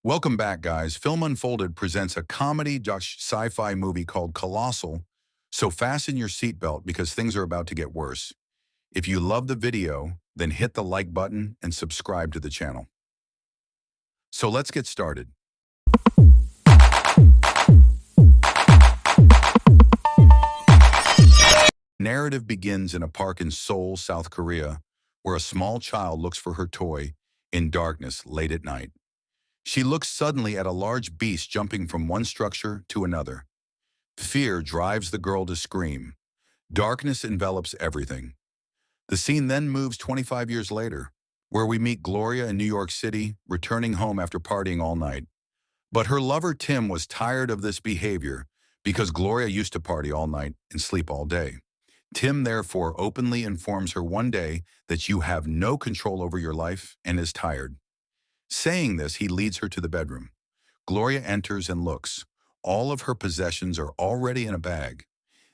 Welcome back, guys. Film Unfolded presents a comedy-sci-fi movie called Colossal, so fasten your seatbelt because things are about to get worse. If you love the video, then hit the like button and subscribe to the channel. So let's get started. Narrative begins in a park in Seoul, South Korea, where a small child looks for her toy in darkness late at night. She looks suddenly at a large beast jumping from one structure to another. Fear drives the girl to scream. Darkness envelops everything. The scene then moves 25 years later, where we meet Gloria in New York City, returning home after partying all night. But her lover Tim was tired of this behavior because Gloria used to party all night and sleep all day. Tim therefore openly informs her one day that you have no control over your life and is tired. Saying this, he leads her to the bedroom. Gloria enters and looks. All of her possessions are already in a bag.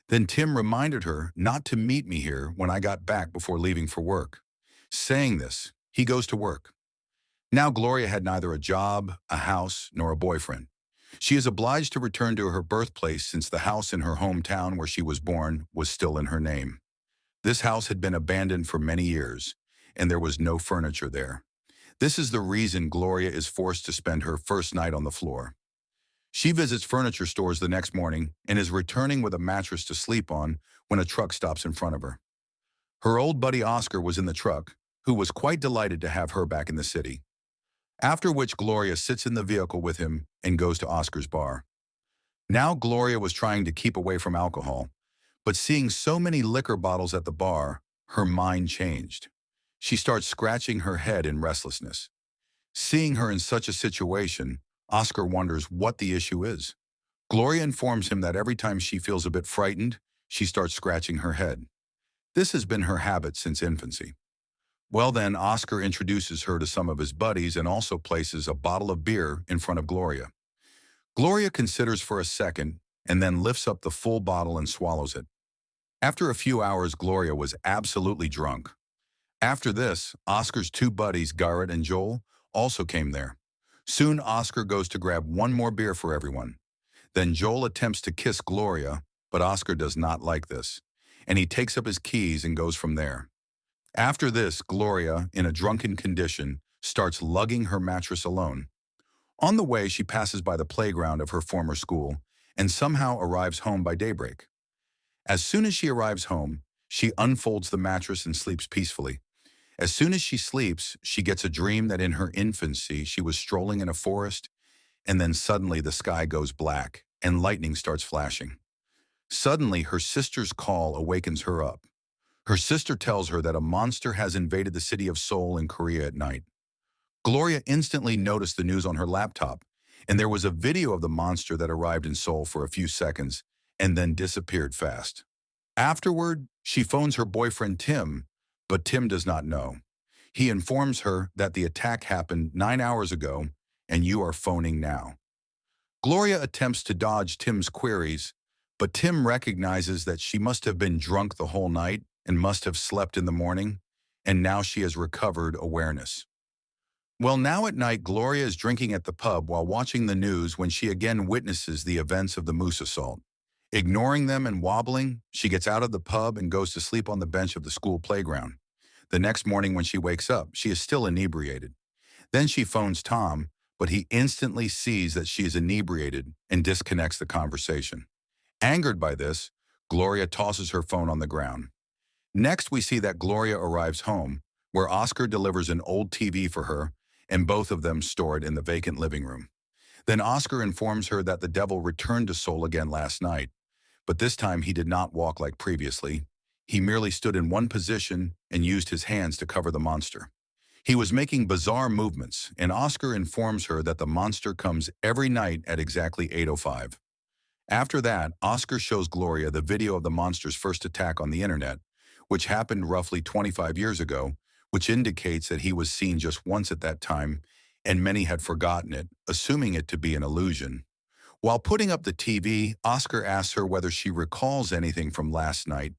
Then Tim reminded her not to meet me here when I got back before leaving for work. Saying this, he goes to work. Now Gloria had neither a job, a house, nor a boyfriend. She is obliged to return to her birthplace since the house in her hometown where she was born was still in her name. This house had been abandoned for many years, and there was no furniture there. This is the reason Gloria is forced to spend her first night on the floor. She visits furniture stores the next morning and is returning with a mattress to sleep on when a truck stops in front of her. Her old buddy Oscar was in the truck, who was quite delighted to have her back in the city. After which Gloria sits in the vehicle with him and goes to Oscar's bar. Now Gloria was trying to keep away from alcohol, but seeing so many liquor bottles at the bar, her mind changed. She starts scratching her head in restlessness. Seeing her in such a situation, Oscar wonders what the issue is. Gloria informs him that every time she feels a bit frightened, she starts scratching her head. This has been her habit since infancy. Well then, Oscar introduces her to some of his buddies and also places a bottle of beer in front of Gloria. Gloria considers for a second and then lifts up the full bottle and swallows it. After a few hours, Gloria was absolutely drunk. After this, Oscar's two buddies, Garrett and Joel, also came there. Soon, Oscar goes to grab one more beer for everyone. Then Joel attempts to kiss Gloria, but Oscar does not like this, and he takes up his keys and goes from there. After this, Gloria, in a drunken condition, starts lugging her mattress alone. On the way, she passes by the playground of her former school and somehow arrives home by daybreak. As soon as she arrives home, she unfolds the mattress and sleeps peacefully. As soon as she sleeps, she gets a dream that in her infancy she was strolling in a forest, and then suddenly the sky goes black and lightning starts flashing. Suddenly, her sister's call awakens her up. Her sister tells her that a monster has invaded the city of Seoul in Korea at night. Gloria instantly noticed the news on her laptop, and there was a video of the monster that arrived in Seoul for a few seconds and then disappeared fast. Afterward, she phones her boyfriend Tim, but Tim does not know. He informs her that the attack happened 9 hours ago and you are phoning now. Gloria attempts to dodge Tim's queries, but Tim recognizes that she must have been drunk the whole night and must have slept in the morning, and now she has recovered awareness. Well, now at night, Gloria is drinking at the pub while watching the news when she again witnesses the events of the moose assault. Ignoring them and wobbling, she gets out of the pub and goes to sleep on the bench of the school playground. The next morning when she wakes up, she is still inebriated. Then she phones Tom, but he instantly sees that she is inebriated and disconnects the conversation. Angered by this, Gloria tosses her phone on the ground. Next, we see that Gloria arrives home, where Oscar delivers an old TV for her, and both of them store it in the vacant living room. Then Oscar informs her that the devil returned to Seoul again last night, but this time he did not walk like previously. He merely stood in one position and used his hands to cover the monster. He was making bizarre movements, and Oscar informs her that the monster comes every night at exactly 8:05. After that, Oscar shows Gloria the video of the monster's first attack on the internet, which happened roughly 25 years ago, which indicates that he was seen just once at that time, and many had forgotten it, assuming it to be an illusion. While putting up the TV, Oscar asks her whether she recalls anything from last night,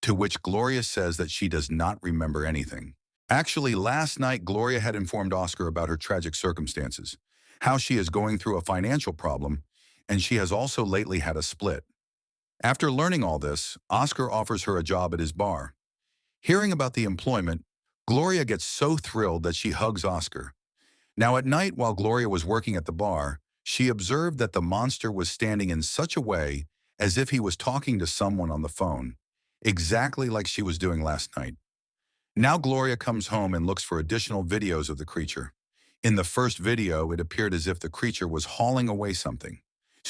to which Gloria says that she does not remember anything. Actually, last night, Gloria had informed Oscar about her tragic circumstances. how she is going through a financial problem, and she has also lately had a split. After learning all this, Oscar offers her a job at his bar. Hearing about the employment, Gloria gets so thrilled that she hugs Oscar. Now at night, while Gloria was working at the bar, she observed that the monster was standing in such a way as if he was talking to someone on the phone, exactly like she was doing last night. Now Gloria comes home and looks for additional videos of the creature. In the first video, it appeared as if the creature was hauling away something,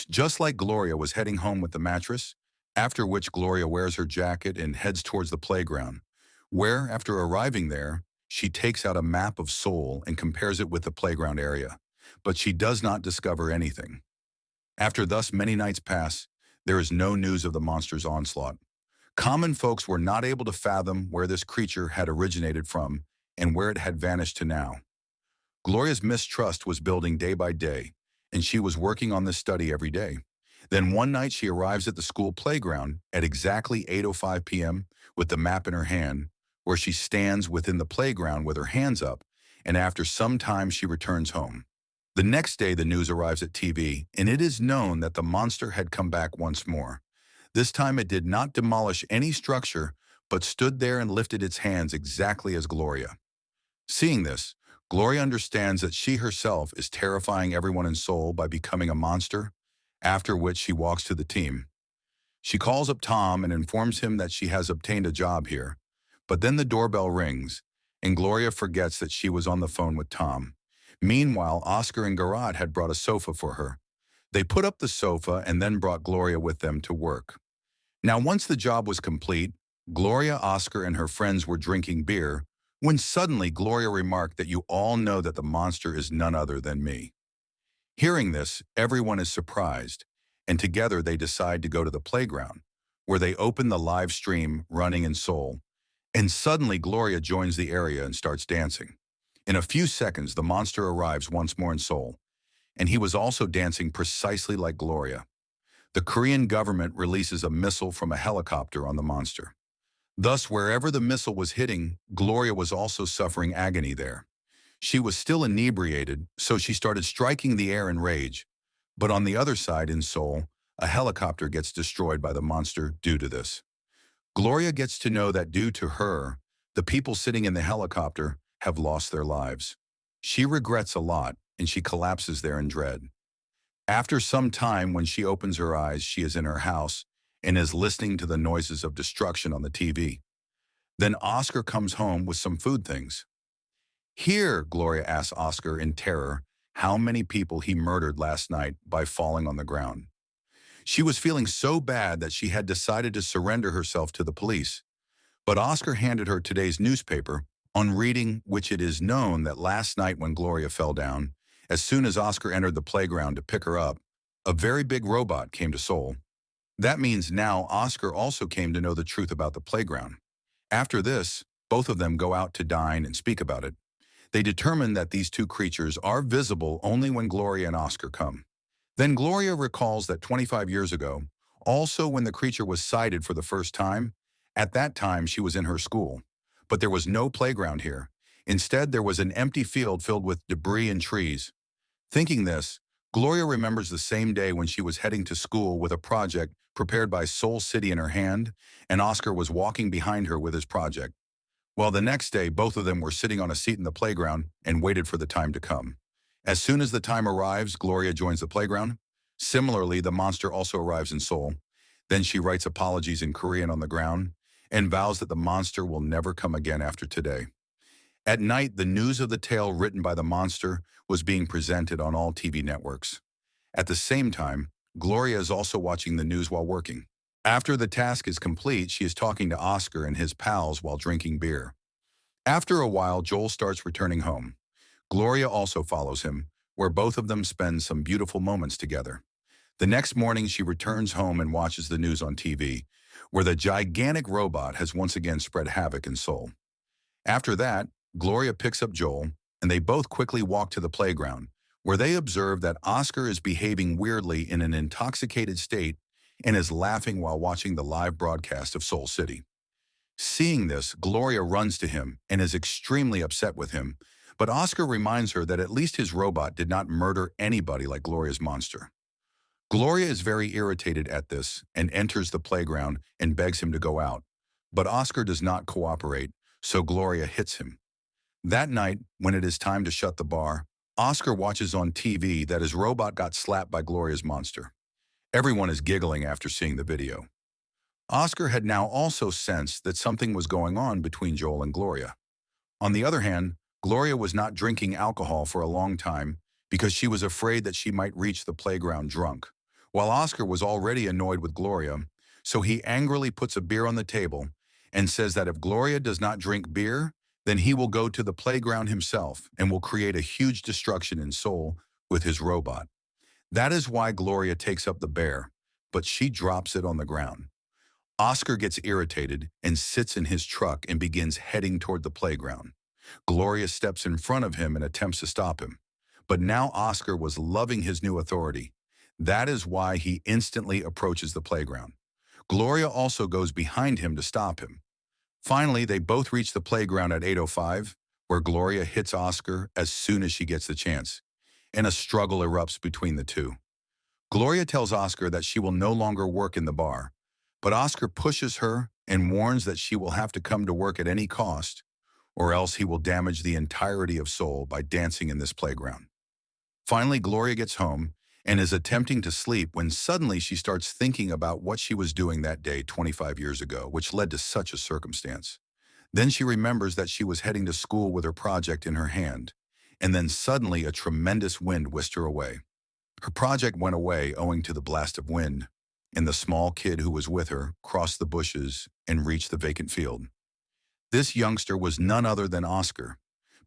just like Gloria was heading home with the mattress, after which Gloria wears her jacket and heads towards the playground, where, after arriving there, she takes out a map of Seoul and compares it with the playground area. But she does not discover anything. After thus many nights pass, there is no news of the monster's onslaught. Common folks were not able to fathom where this creature had originated from and where it had vanished to now. Gloria's mistrust was building day by day, and she was working on this study every day. Then one night she arrives at the school playground at exactly 8:05 p.m. with the map in her hand, where she stands within the playground with her hands up, and after some time she returns home. The next day the news arrives at TV, and it is known that the monster had come back once more. This time it did not demolish any structure, but stood there and lifted its hands exactly as Gloria. Seeing this, Gloria understands that she herself is terrifying everyone in Seoul by becoming a monster, after which she walks to the team. She calls up Tom and informs him that she has obtained a job here. But then the doorbell rings, and Gloria forgets that she was on the phone with Tom. Meanwhile, Oscar and Garrett had brought a sofa for her. They put up the sofa and then brought Gloria with them to work. Now, once the job was complete, Gloria, Oscar, and her friends were drinking beer, when suddenly Gloria remarked that you all know that the monster is none other than me. Hearing this, everyone is surprised, and together they decide to go to the playground, where they open the live stream running in Seoul, and suddenly Gloria joins the area and starts dancing. In a few seconds, the monster arrives once more in Seoul, and he was also dancing precisely like Gloria. The Korean government releases a missile from a helicopter on the monster. Thus, wherever the missile was hitting, Gloria was also suffering agony there. She was still inebriated, so she started striking the air in rage. But on the other side, in Seoul, a helicopter gets destroyed by the monster due to this. Gloria gets to know that due to her, the people sitting in the helicopter have lost their lives. She regrets a lot, and she collapses there in dread. After some time, when she opens her eyes, she is in her house and is listening to the noises of destruction on the TV. Then Oscar comes home with some food things. Here, Gloria asks Oscar in terror how many people he murdered last night by falling on the ground. She was feeling so bad that she had decided to surrender herself to the police. But Oscar handed her today's newspaper, on reading which it is known that last night when Gloria fell down, as soon as Oscar entered the playground to pick her up, a very big robot came to Seoul. That means now Oscar also came to know the truth about the playground. After this, both of them go out to dine and speak about it. They determine that these two creatures are visible only when Gloria and Oscar come. Then Gloria recalls that 25 years ago, also when the creature was sighted for the first time, at that time she was in her school. But there was no playground here. Instead, there was an empty field filled with debris and trees. Thinking this, Gloria remembers the same day when she was heading to school with a project prepared by Seoul City in her hand, and Oscar was walking behind her with his project. Well, the next day, both of them were sitting on a seat in the playground and waited for the time to come. As soon as the time arrives, Gloria joins the playground. Similarly, the monster also arrives in Seoul. Then she writes apologies in Korean on the ground and vows that the monster will never come again after today. At night, the news of the tale written by the monster was being presented on all TV networks. At the same time, Gloria is also watching the news while working. After the task is complete, she is talking to Oscar and his pals while drinking beer. After a while, Joel starts returning home. Gloria also follows him, where both of them spend some beautiful moments together. The next morning, she returns home and watches the news on TV, where the gigantic robot has once again spread havoc in Seoul. After that, Gloria picks up Joel, and they both quickly walk to the playground, where they observe that Oscar is behaving weirdly in an intoxicated state and is laughing while watching the live broadcast of Seoul City. Seeing this, Gloria runs to him and is extremely upset with him, But Oscar reminds her that at least his robot did not murder anybody like Gloria's monster. Gloria is very irritated at this and enters the playground and begs him to go out. But Oscar does not cooperate, so Gloria hits him. That night, when it is time to shut the bar, Oscar watches on TV that his robot got slapped by Gloria's monster. Everyone is giggling after seeing the video. Oscar had now also sensed that something was going on between Joel and Gloria. On the other hand, Gloria was not drinking alcohol for a long time because she was afraid that she might reach the playground drunk, while Oscar was already annoyed with Gloria, so he angrily puts a beer on the table and says that if Gloria does not drink beer, then he will go to the playground himself and will create a huge destruction in Seoul with his robot. That is why Gloria takes up the bear, but she drops it on the ground. Oscar gets irritated and sits in his truck and begins heading toward the playground. Gloria steps in front of him and attempts to stop him. But now Oscar was loving his new authority. That is why he instantly approaches the playground. Gloria also goes behind him to stop him. Finally, they both reach the playground at 8:05, where Gloria hits Oscar as soon as she gets the chance, and a struggle erupts between the two. Gloria tells Oscar that she will no longer work in the bar, but Oscar pushes her and warns that she will have to come to work at any cost, or else he will damage the entirety of Seoul by dancing in this playground. Finally, Gloria gets home and is attempting to sleep when suddenly she starts thinking about what she was doing that day 25 years ago, which led to such a circumstance. Then she remembers that she was heading to school with her project in her hand, and then suddenly a tremendous wind whisked her away. Her project went away owing to the blast of wind, and the small kid who was with her crossed the bushes and reached the vacant field. This youngster was none other than Oscar.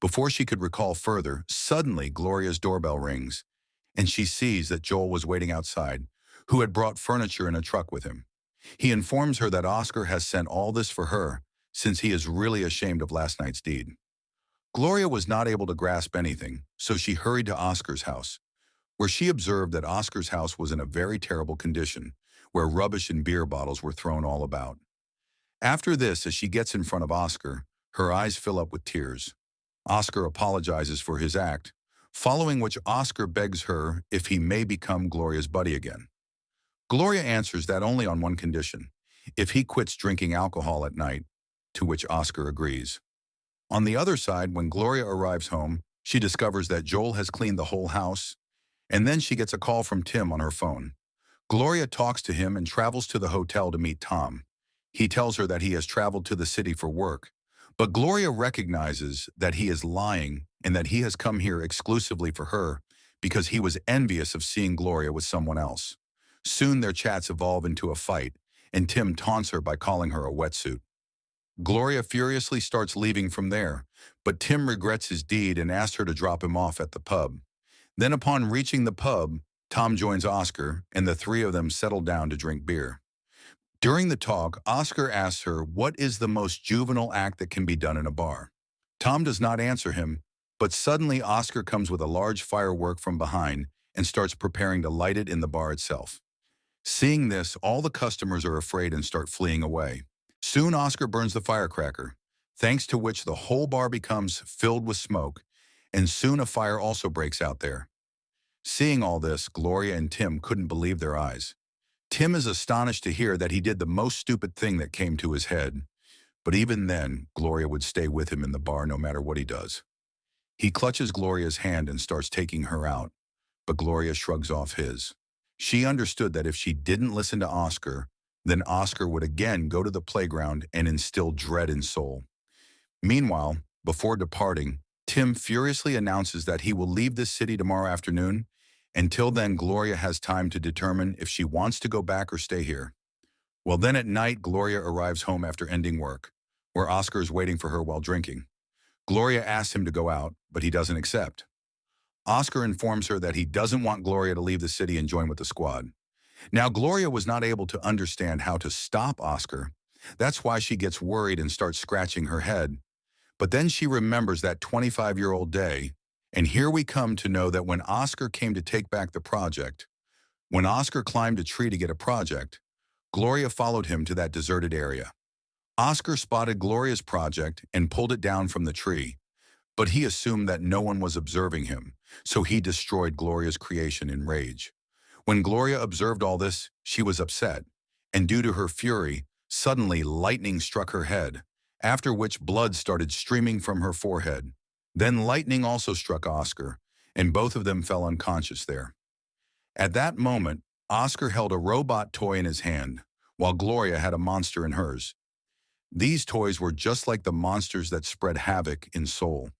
Before she could recall further, suddenly Gloria's doorbell rings, and she sees that Joel was waiting outside, who had brought furniture in a truck with him. He informs her that Oscar has sent all this for her, since he is really ashamed of last night's deed. Gloria was not able to grasp anything, so she hurried to Oscar's house, where she observed that Oscar's house was in a very terrible condition, where rubbish and beer bottles were thrown all about. After this, as she gets in front of Oscar, her eyes fill up with tears. Oscar apologizes for his act, following which Oscar begs her if he may become Gloria's buddy again. Gloria answers that only on one condition, if he quits drinking alcohol at night, to which Oscar agrees. On the other side, when Gloria arrives home, she discovers that Joel has cleaned the whole house, and then she gets a call from Tim on her phone. Gloria talks to him and travels to the hotel to meet Tom. He tells her that he has traveled to the city for work, but Gloria recognizes that he is lying and that he has come here exclusively for her because he was envious of seeing Gloria with someone else. Soon their chats evolve into a fight, and Tim taunts her by calling her a wetsuit. Gloria furiously starts leaving from there, but Tim regrets his deed and asks her to drop him off at the pub. Then upon reaching the pub, Tom joins Oscar, and the three of them settle down to drink beer. During the talk, Oscar asks her what is the most juvenile act that can be done in a bar. Tom does not answer him, but suddenly Oscar comes with a large firework from behind and starts preparing to light it in the bar itself. Seeing this, all the customers are afraid and start fleeing away. Soon Oscar burns the firecracker, thanks to which the whole bar becomes filled with smoke, and soon a fire also breaks out there. Seeing all this, Gloria and Tim couldn't believe their eyes. Tim is astonished to hear that he did the most stupid thing that came to his head, but even then, Gloria would stay with him in the bar no matter what he does. He clutches Gloria's hand and starts taking her out, but Gloria shrugs off his. She understood that if she didn't listen to Oscar, then Oscar would again go to the playground and instill dread in Seoul. Meanwhile, before departing, Tim furiously announces that he will leave this city tomorrow afternoon. Until then, Gloria has time to determine if she wants to go back or stay here. Well, then at night, Gloria arrives home after ending work, where Oscar is waiting for her while drinking. Gloria asks him to go out, but he doesn't accept. Oscar informs her that he doesn't want Gloria to leave the city and join with the squad. Now, Gloria was not able to understand how to stop Oscar. That's why she gets worried and starts scratching her head. But then she remembers that 25-year-old day, and here we come to know that when Oscar came to take back the project, when Oscar climbed a tree to get a project, Gloria followed him to that deserted area. Oscar spotted Gloria's project and pulled it down from the tree, But he assumed that no one was observing him, so he destroyed Gloria's creation in rage. When Gloria observed all this, she was upset, and due to her fury, suddenly lightning struck her head, after which blood started streaming from her forehead. Then lightning also struck Oscar, and both of them fell unconscious there. At that moment, Oscar held a robot toy in his hand, while Gloria had a monster in hers. These toys were just like the monsters that spread havoc in Seoul.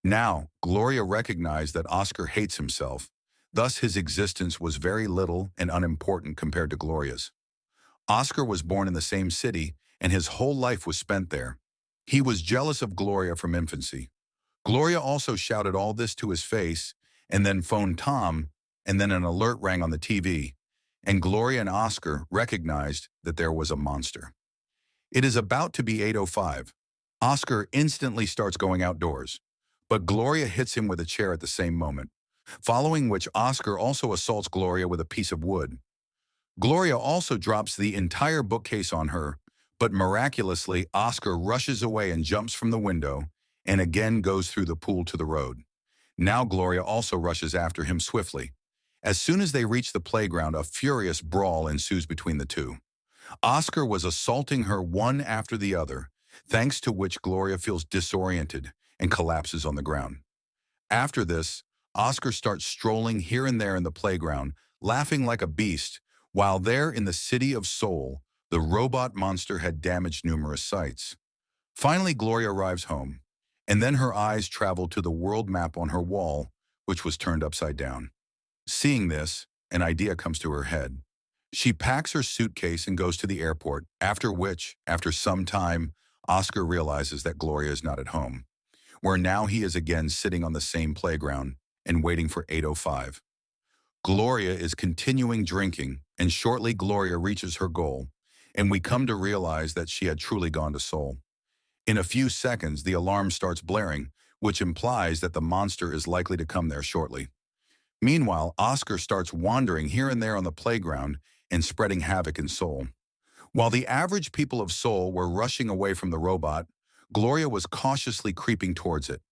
Now, Gloria recognized that Oscar hates himself, thus his existence was very little and unimportant compared to Gloria's. Oscar was born in the same city, and his whole life was spent there. He was jealous of Gloria from infancy. Gloria also shouted all this to his face, and then phoned Tom, and then an alert rang on the TV, and Gloria and Oscar recognized that there was a monster. It is about to be 8:05. Oscar instantly starts going outdoors, but Gloria hits him with a chair at the same moment, following which Oscar also assaults Gloria with a piece of wood. Gloria also drops the entire bookcase on her, but miraculously Oscar rushes away and jumps from the window, and again goes through the pool to the road. Now Gloria also rushes after him swiftly. As soon as they reach the playground, a furious brawl ensues between the two. Oscar was assaulting her one after the other, thanks to which Gloria feels disoriented and collapses on the ground. After this, Oscar starts strolling here and there in the playground, laughing like a beast, while there in the city of Seoul, the robot monster had damaged numerous sites. Finally, Gloria arrives home, and then her eyes travel to the world map on her wall, which was turned upside down. Seeing this, an idea comes to her head. She packs her suitcase and goes to the airport, after which, after some time, Oscar realizes that Gloria is not at home, where now he is again sitting on the same playground and waiting for 8:05. Gloria is continuing drinking, and shortly Gloria reaches her goal, and we come to realize that she had truly gone to Seoul. In a few seconds, the alarm starts blaring, which implies that the monster is likely to come there shortly. Meanwhile, Oscar starts wandering here and there on the playground and spreading havoc in Seoul. While the average people of Seoul were rushing away from the robot, Gloria was cautiously creeping towards it.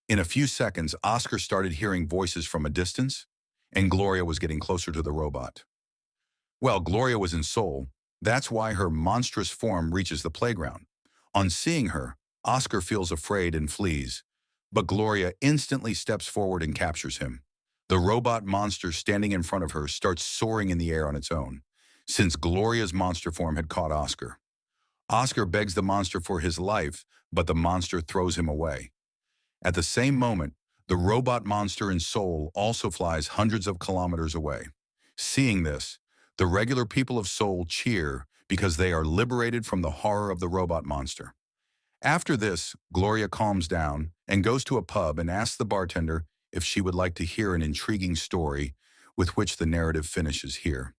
In a few seconds, Oscar started hearing voices from a distance, and Gloria was getting closer to the robot. Well, Gloria was in Seoul. That's why her monstrous form reaches the playground. On seeing her, Oscar feels afraid and flees, but Gloria instantly steps forward and captures him. The robot monster standing in front of her starts soaring in the air on its own, since Gloria's monster form had caught Oscar. Oscar begs the monster for his life, but the monster throws him away. At the same moment, the robot monster in Seoul also flies hundreds of kilometers away. Seeing this, the regular people of Seoul cheer because they are liberated from the horror of the robot monster. After this, Gloria calms down and goes to a pub and asks the bartender if she would like to hear an intriguing story, with which the narrative finishes here.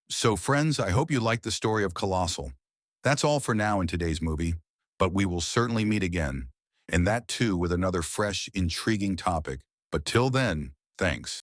So friends, I hope you liked the story of Colossal. That's all for now in today's movie, but we will certainly meet again, and that too with another fresh, intriguing topic. But till then, thanks.